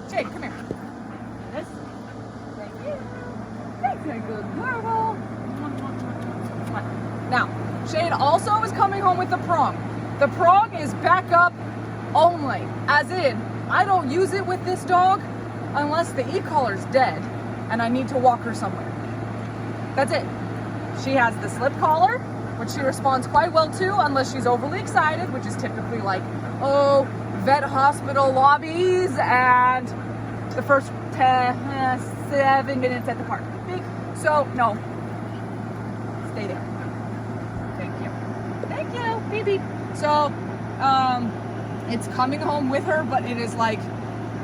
Jade, come here. This. Thank you. That's a good girl. Now, Jade also is coming home with the prong. The prong is backup only, as in, I don't use it with this dog unless the e-collar's dead and I need to walk her somewhere. That's it. She has the slip collar, which she responds quite well to unless she's overly excited, which is typically like, oh, vet hospital lobbies and the first 7 minutes at the park. So, no. Stay there. Thank you. Thank you. Beep, beep. So, it's coming home with her, but it is like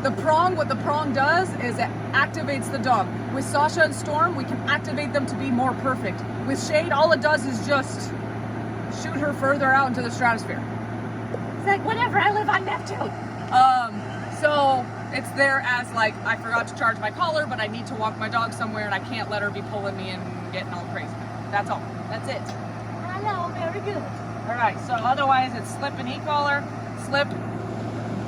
the prong. What the prong does is it activates the dog. With Sasha and Storm, we can activate them to be more perfect. With Shade, all it does is just shoot her further out into the stratosphere. It's like, whatever, I live on Neptune. So it's there as like, I forgot to charge my collar, but I need to walk my dog somewhere and I can't let her be pulling me and getting all crazy. That's all. That's it. Hello, very good. All right, so otherwise it's slip and e-collar. Slip,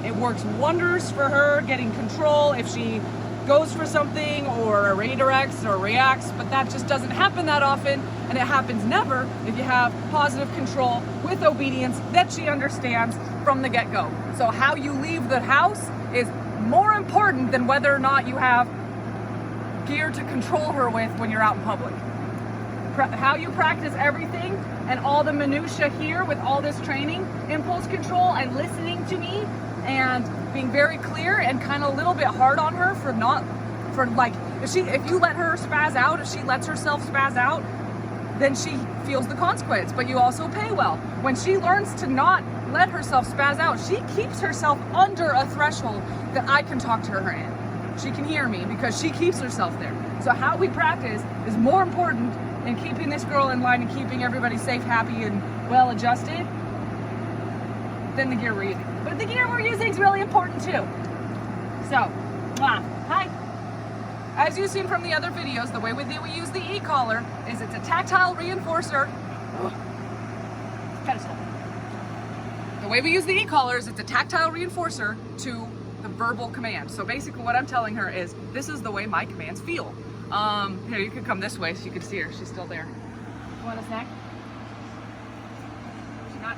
it works wonders for her getting control if she goes for something or redirects or reacts, but that just doesn't happen that often, and it happens never if you have positive control with obedience that she understands from the get-go. So how you leave the house is more important than whether or not you have gear to control her with when you're out in public. How you practice everything and all the minutia here with all this training, impulse control and listening to me and being very clear and kind of a little bit hard on her if you let her spaz out, if she lets herself spaz out, then she feels the consequence, but you also pay well. When she learns to not let herself spaz out, she keeps herself under a threshold that I can talk to her in. She can hear me because she keeps herself there. So how we practice is more important in keeping this girl in line and keeping everybody safe, happy, and well adjusted than the gear we're using. But the gear we're using is really important too. So, hi. As you've seen from the other videos, the way we use the e-collar is it's a tactile reinforcer. Pedestal. The way we use the e-collar is it's a tactile reinforcer to the verbal command. So basically what I'm telling her is, this is the way my commands feel. Here, you could come this way so you can see her. She's still there. You want a snack? She's not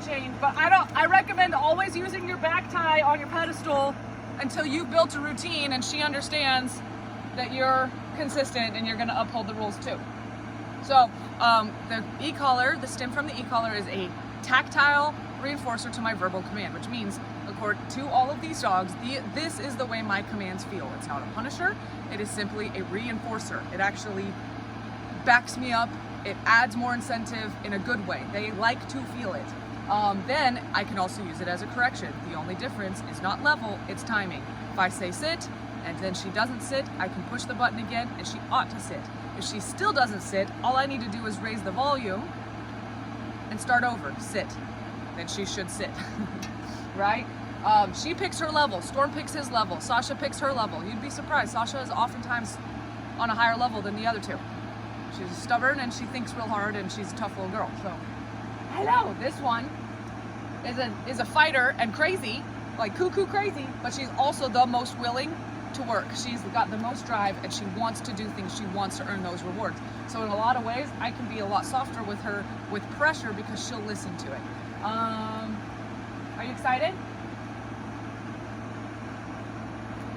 chained, but I recommend always using your back tie on your pedestal until you've built a routine and she understands that you're consistent and you're going to uphold the rules too. So the e-collar, the stem from the e-collar is a tactile reinforcer to my verbal command, which means according to all of these dogs, this is the way my commands feel. It's not a punisher, it is simply a reinforcer. It actually backs me up, it adds more incentive in a good way. They like to feel it. Then I can also use it as a correction. The only difference is not level, it's timing. If I say sit, and then she doesn't sit, I can push the button again, and she ought to sit. If she still doesn't sit, all I need to do is raise the volume and start over, sit. Then she should sit, right? She picks her level, Storm picks his level, Sasha picks her level. You'd be surprised, Sasha is oftentimes on a higher level than the other two. She's stubborn and she thinks real hard and she's a tough little girl, so. Hello, this one is a fighter and crazy, like cuckoo crazy, but she's also the most willing to work. She's got the most drive and she wants to do things. She wants to earn those rewards. So in a lot of ways, I can be a lot softer with her with pressure because she'll listen to it. Are you excited?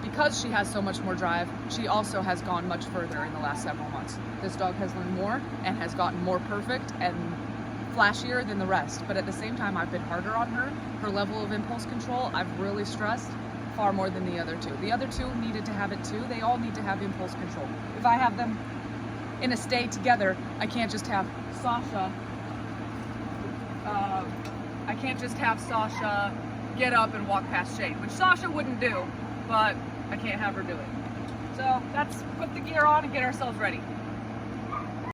Because she has so much more drive, she also has gone much further in the last several months. This dog has learned more and has gotten more perfect and flashier than the rest, but at the same time I've been harder on her. Her level of impulse control I've really stressed far more than the other two. The other two needed to have it too. They all need to have impulse control. If I have them in a state together, I can't just have Sasha get up and walk past Shade, which Sasha wouldn't do, but I can't have her do it. So let's put the gear on and get ourselves ready.